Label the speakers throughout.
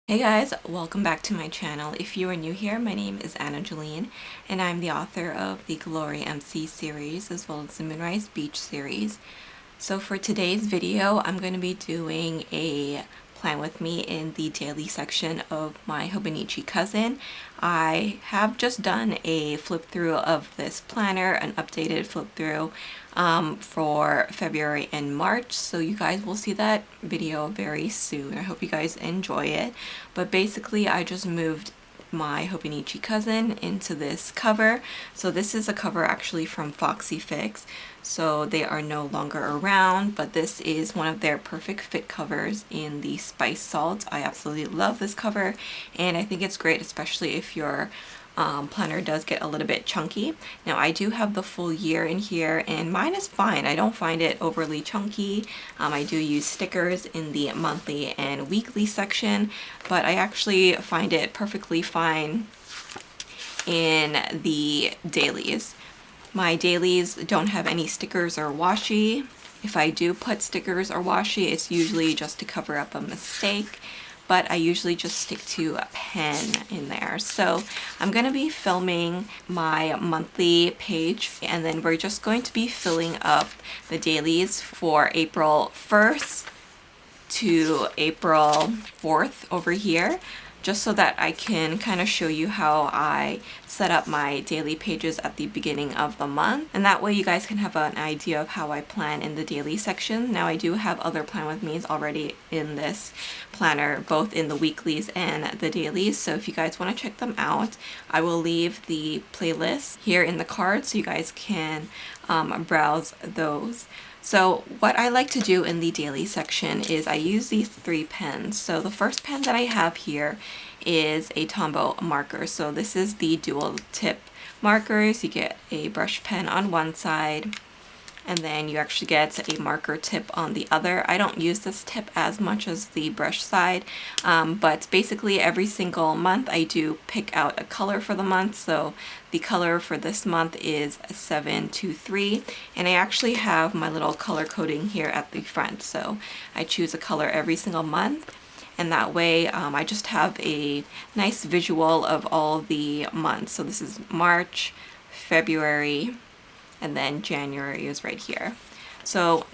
Speaker 1: Hey guys, welcome back to my channel. If you are new here, my name is Jolene, and I'm the author of the Glory MC series as well as the Moonrise Beach series. So for today's video, I'm going to be doing a plan with me in the daily section of my Hobonichi cousin. I have just done a flip through of this planner, an updated flip through for February and March, so you guys will see that video very soon. I hope you guys enjoy it. But basically I just moved my Hobonichi cousin into this cover. So this is a cover actually from Foxy Fix. So they are no longer around, but this is one of their perfect fit covers in the Spice Salt. I absolutely love this cover, and I think it's great, especially if your planner does get a little bit chunky. Now I do have the full year in here, and mine is fine. I don't find it overly chunky. I do use stickers in the monthly and weekly section, but I actually find it perfectly fine in the dailies. My dailies don't have any stickers or washi. If I do put stickers or washi, it's usually just to cover up a mistake, but I usually just stick to a pen in there. So I'm going to be filming my monthly page, and then we're just going to be filling up the dailies for April 1st to April 4th over here, just so that I can kind of show you how I set up my daily pages at the beginning of the month, and that way you guys can have an idea of how I plan in the daily section. Now I do have other plan with me's already in this planner, both in the weeklies and the dailies, so if you guys want to check them out, I will leave the playlist here in the card so you guys can browse those. So what I like to do in the daily section is I use these three pens. So the first pen that I have here is a Tombow marker. So this is the dual tip markers. You get a brush pen on one side, and then you actually get a marker tip on the other. I don't use this tip as much as the brush side, but basically every single month I do pick out a color for the month. So the color for this month is 723, and I actually have my little color coding here at the front. So I choose a color every single month, and that way I just have a nice visual of all the months. So this is March, February, and then January is right here. So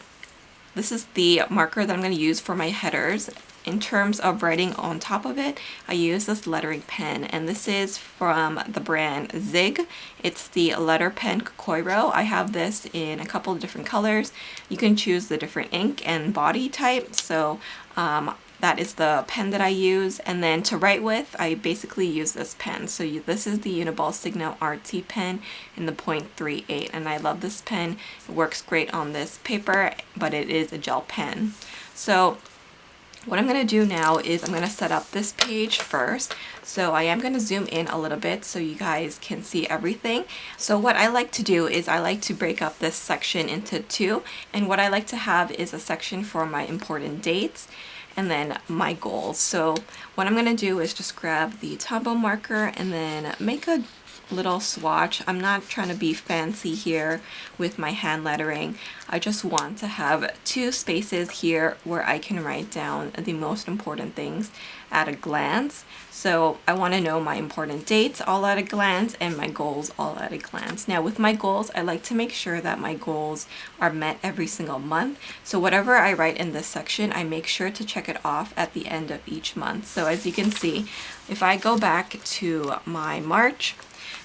Speaker 1: this is the marker that I'm going to use for my headers. In terms of writing on top of it, I use this lettering pen, and this is from the brand Zig. It's the letter pen Koiro. I have this in a couple of different colors. You can choose the different ink and body type. So that is the pen that I use, and then to write with, I basically use this pen. So this is the Uniball Signo RT pen in the 0.38, and I love this pen. It works great on this paper, but it is a gel pen. So what I'm going to do now is I'm going to set up this page first. So I am going to zoom in a little bit so you guys can see everything. So what I like to do is I like to break up this section into two, and what I like to have is a section for my important dates and then my goals. So what I'm going to do is just grab the Tombow marker and then make a little swatch. I'm not trying to be fancy here with my hand lettering. I just want to have two spaces here where I can write down the most important things at a glance. So I want to know my important dates all at a glance and my goals all at a glance. Now with my goals, I like to make sure that my goals are met every single month. So whatever I write in this section, I make sure to check it off at the end of each month. So as you can see, if I go back to my March,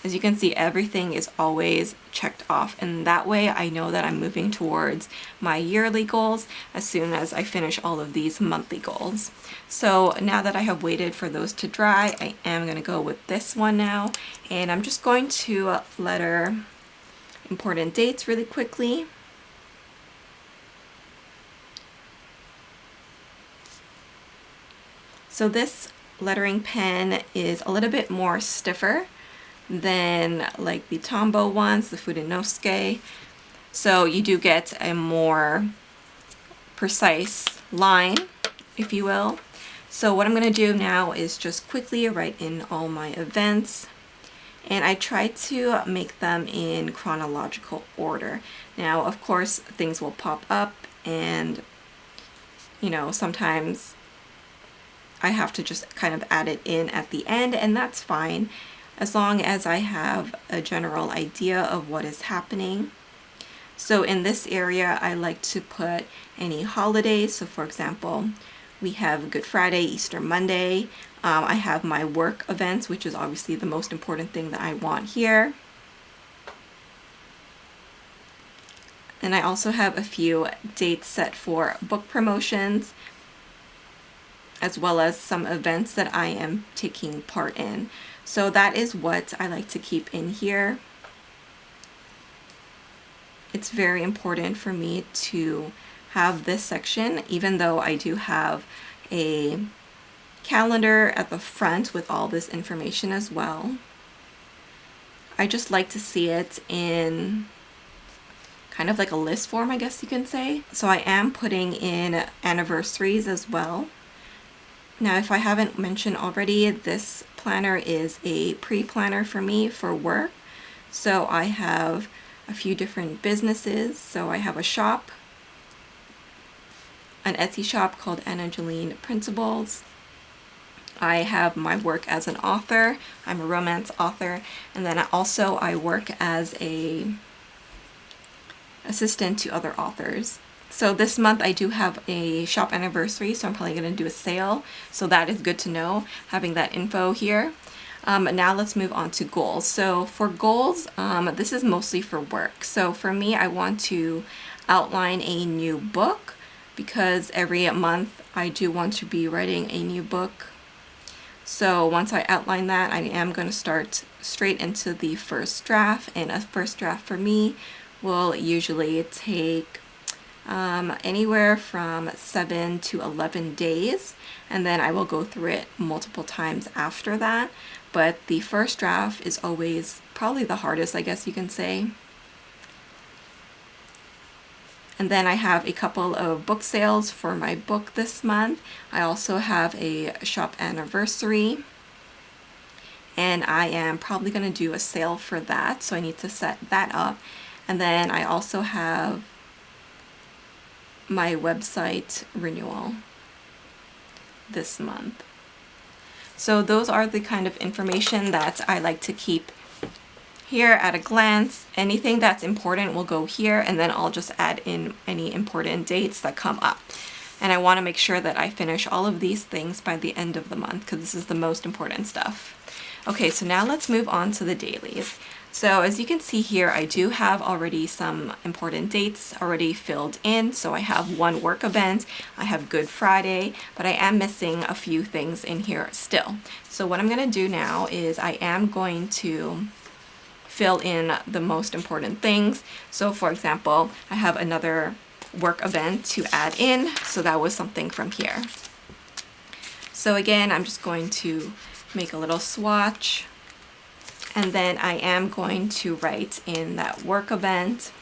Speaker 1: as you can see, everything is always checked off, and that way I know that I'm moving towards my yearly goals as soon as I finish all of these monthly goals. So now that I have waited for those to dry, I am going to go with this one now, and I'm just going to letter important dates really quickly. So this lettering pen is a little bit more stiffer than like the Tombow ones, the Fudenosuke. So you do get a more precise line, if you will. So what I'm going to do now is just quickly write in all my events, and I try to make them in chronological order. Now, of course, things will pop up, and you know, sometimes I have to just kind of add it in at the end, and that's fine as long as I have a general idea of what is happening. So in this area, I like to put any holidays. So for example, we have Good Friday, Easter Monday. I have my work events, which is obviously the most important thing that I want here. And I also have a few dates set for book promotions, as well as some events that I am taking part in. So that is what I like to keep in here. It's very important for me to have this section, even though I do have a calendar at the front with all this information as well. I just like to see it in kind of like a list form, I guess you can say. So I am putting in anniversaries as well. Now, if I haven't mentioned already, this planner is a pre-planner for me for work. So I have a few different businesses. So I have a shop, an Etsy shop called Jolene Printables. I have my work as an author. I'm a romance author. And then also I work as a assistant to other authors. So this month I do have a shop anniversary, so I'm probably going to do a sale. So that is good to know, having that info here. Now let's move on to goals. So for goals, this is mostly for work. So for me, I want to outline a new book because every month I do want to be writing a new book. So once I outline that, I am going to start straight into the first draft, and a first draft for me will usually take anywhere from 7 to 11 days, and then I will go through it multiple times after that. But the first draft is always probably the hardest, I guess you can say. And then I have a couple of book sales for my book this month. I also have a shop anniversary, and I am probably going to do a sale for that, so I need to set that up. And then I also have my website renewal this month. So those are the kind of information that I like to keep here at a glance. Anything that's important will go here, and then I'll just add in any important dates that come up. And I want to make sure that I finish all of these things by the end of the month because this is the most important stuff. Okay, so now let's move on to the dailies. So as you can see here, I do have already some important dates already filled in. So I have one work event, I have Good Friday, but I am missing a few things in here still. So what I'm going to do now is I am going to fill in the most important things. So for example, I have another work event to add in. So that was something from here. So again, I'm just going to make a little swatch. And then I am going to write in that work event.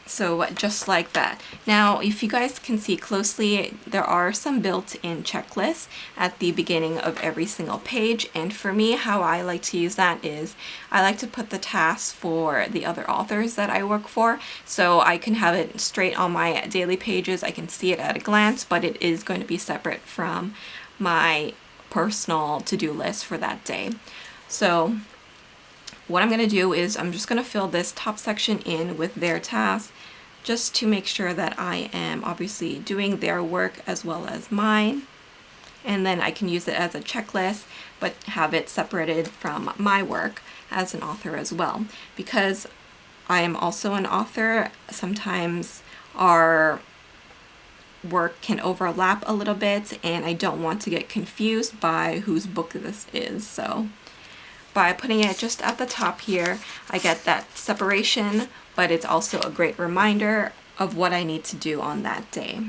Speaker 1: So just like that. Now, if you guys can see closely, there are some built-in checklists at the beginning of every single page. And for me, how I like to use that is I like to put the tasks for the other authors that I work for. So I can have it straight on my daily pages. I can see it at a glance, but it is going to be separate from my personal to-do list for that day. So what I'm going to do is I'm just going to fill this top section in with their tasks just to make sure that I am obviously doing their work as well as mine. And then I can use it as a checklist, but have it separated from my work as an author as well. Because I am also an author, sometimes our work can overlap a little bit, and I don't want to get confused by whose book this is. So by putting it just at the top here, I get that separation, but it's also a great reminder of what I need to do on that day.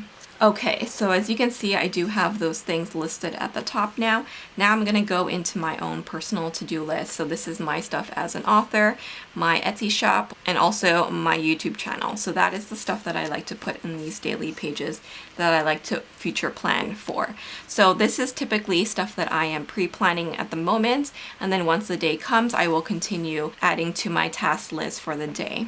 Speaker 1: Okay, so as you can see, I do have those things listed at the top now. Now I'm going to go into my own personal to-do list. So this is my stuff as an author, my Etsy shop, and also my YouTube channel. So that is the stuff that I like to put in these daily pages that I like to future plan for. So this is typically stuff that I am pre-planning at the moment, and then once the day comes, I will continue adding to my task list for the day.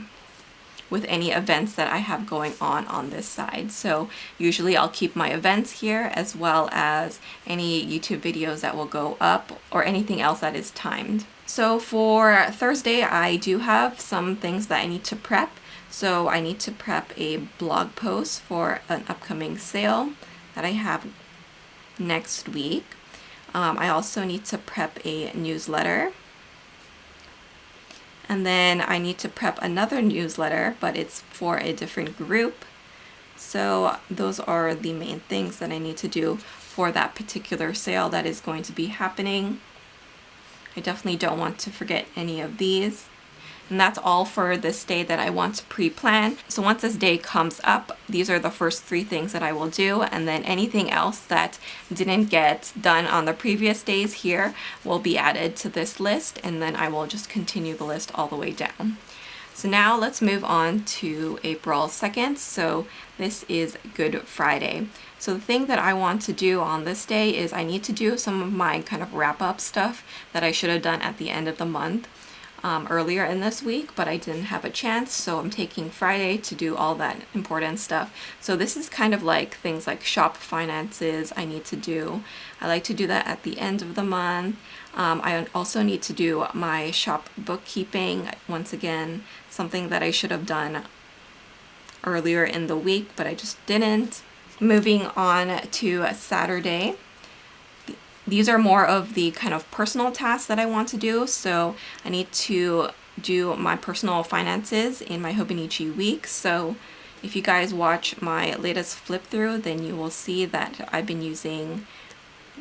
Speaker 1: with any events that I have going on this side. So usually I'll keep my events here, as well as any YouTube videos that will go up or anything else that is timed. So for Thursday, I do have some things that I need to prep. So I need to prep a blog post for an upcoming sale that I have next week. I also need to prep a newsletter. And then I need to prep another newsletter, but it's for a different group. So those are the main things that I need to do for that particular sale that is going to be happening. I definitely don't want to forget any of these. And that's all for this day that I want to pre-plan. So once this day comes up, these are the first 3 things that I will do, and then anything else that didn't get done on the previous days here will be added to this list, and then I will just continue the list all the way down. So now let's move on to April 2nd. So this is Good Friday. So the thing that I want to do on this day is I need to do some of my kind of wrap-up stuff that I should have done at the end of the month. Earlier in this week, but I didn't have a chance, so I'm taking Friday to do all that important stuff. So this is kind of like things like shop finances I need to do. I like to do that at the end of the month. I also need to do my shop bookkeeping, once again, something that I should have done earlier in the week, but I just didn't. Moving on to Saturday. These are more of the kind of personal tasks that I want to do. So I need to do my personal finances in my Hobonichi week. So if you guys watch my latest flip through, then you will see that I've been using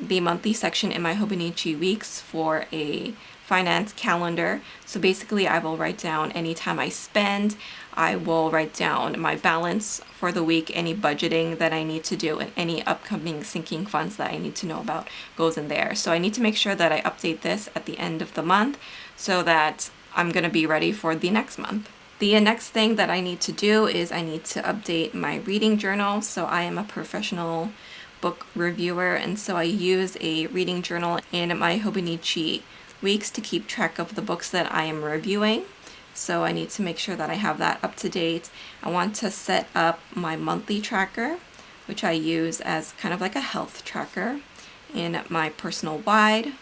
Speaker 1: the monthly section in my Hobonichi weeks for a finance calendar. So basically I will write down any time I spend. I will write down my balance for the week, any budgeting that I need to do, and any upcoming sinking funds that I need to know about goes in there. So I need to make sure that I update this at the end of the month so that I'm going to be ready for the next month. The next thing that I need to do is I need to update my reading journal. So I am a professional book reviewer, and so I use a reading journal in my Hobonichi weeks to keep track of the books that I am reviewing. So I need to make sure that I have that up to date. I want to set up my monthly tracker, which I use as kind of like a health tracker in my personal wide.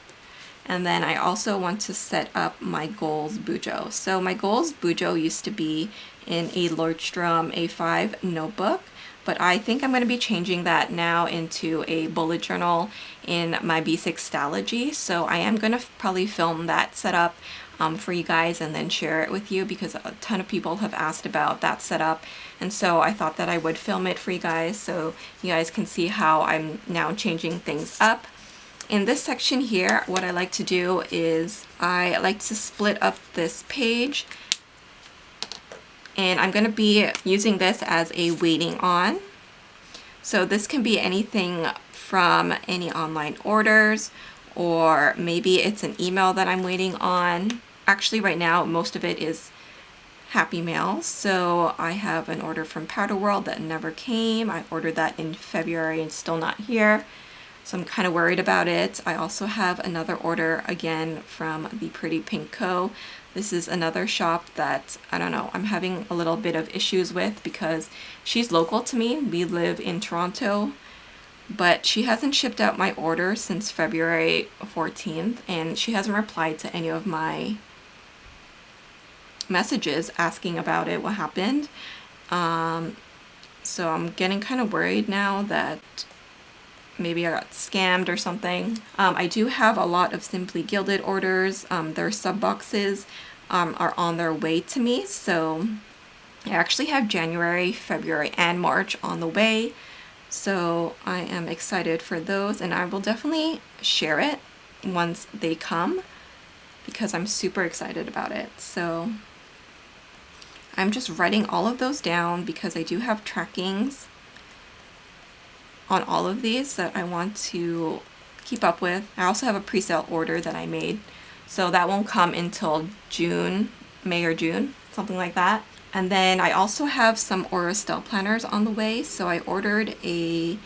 Speaker 1: And then I also want to set up my goals bujo. So my goals bujo used to be in a Lordstrom A5 notebook, but I think I'm going to be changing that now into a bullet journal in my B6 Stalogy. So I am going to probably film that setup for you guys and then share it with you, because a ton of people have asked about that setup, and so I thought that I would film it for you guys so you guys can see how I'm now changing things up. In this section here, what I like to do is I like to split up this page, and I'm going to be using this as a waiting on. So this can be anything from any online orders, or maybe it's an email that I'm waiting on. Actually, right now, most of it is Happy Mail. So I have an order from Powder World that never came. I ordered that in February and still not here. So I'm kind of worried about it. I also have another order again from the Pretty Pink Co. This is another shop that, I don't know, I'm having a little bit of issues with because she's local to me. We live in Toronto, but she hasn't shipped out my order since February 14th, and she hasn't replied to any of my messages asking about it, what happened. So I'm getting kind of worried now that maybe I got scammed or something. I do have a lot of Simply Gilded orders. Their sub boxes are on their way to me, so I actually have January, February, and March on the way. So I am excited for those, and I will definitely share it once they come because I'm super excited about it. So I'm just writing all of those down because I do have trackings on all of these that I want to keep up with. I also have a pre-sale order that I made, so that won't come until June, May or June, something like that. And then I also have some Aurostel planners on the way. So I ordered a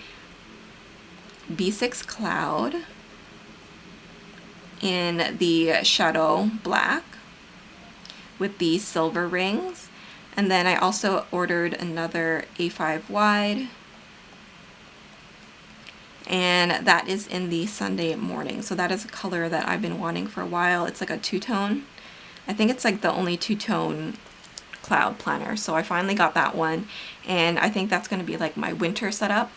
Speaker 1: B6 Cloud in the Shadow Black with the silver rings. And then I also ordered another A5 wide, and that is in the Sunday morning. So that is a color that I've been wanting for a while. It's like a two-tone. I think it's like the only two-tone cloud planner. So I finally got that one, and I think that's going to be like my winter setup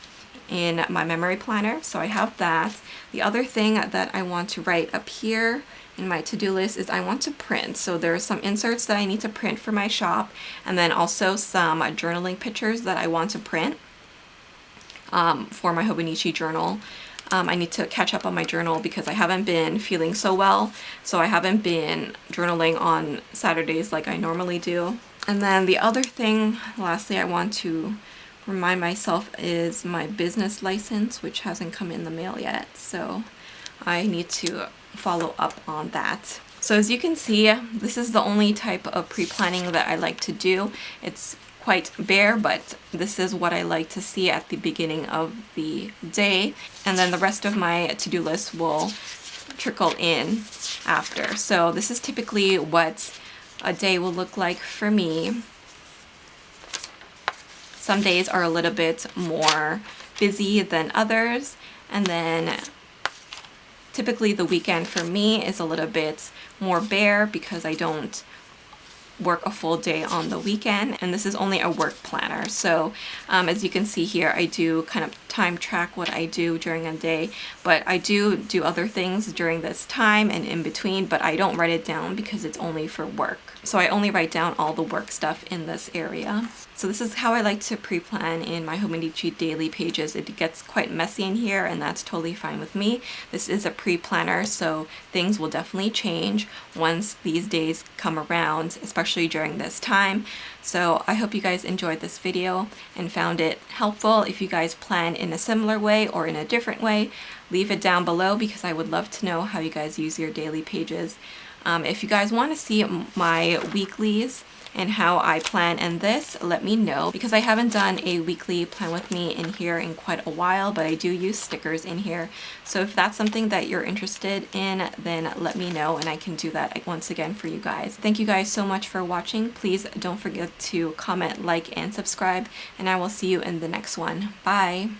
Speaker 1: in my memory planner. So I have that. The other thing that I want to write up here in my to-do list is I want to print. So there's some inserts that I need to print for my shop, and then also some journaling pictures that I want to print for my Hobonichi journal. I need to catch up on my journal because I haven't been feeling so well, so I haven't been journaling on Saturdays like I normally do. And then the other thing, lastly, I want to remind myself is my business license, which hasn't come in the mail yet, so I need to follow up on that. So as you can see, this is the only type of pre-planning that I like to do. It's quite bare, but this is what I like to see at the beginning of the day, and then the rest of my to-do list will trickle in after. So this is typically what a day will look like for me. Some days are a little bit more busy than others, and then typically the weekend for me is a little bit more bare because I don't work a full day on the weekend, and this is only a work planner. So as you can see here, I do kind of time track what I do during a day, but I do other things during this time and in between, but I don't write it down because it's only for work. So I only write down all the work stuff in this area. So this is how I like to pre-plan in my Hobonichi daily pages. It gets quite messy in here, and that's totally fine with me. This is a pre-planner, so things will definitely change once these days come around, especially during this time. So I hope you guys enjoyed this video and found it helpful. If you guys plan in a similar way or in a different way, leave it down below because I would love to know how you guys use your daily pages. If you guys want to see my weeklies and how I plan in this, let me know, because I haven't done a weekly plan with me in here in quite a while, but I do use stickers in here. So if that's something that you're interested in, then let me know and I can do that once again for you guys. Thank you guys so much for watching. Please don't forget to comment, like, and subscribe, and I will see you in the next one. Bye!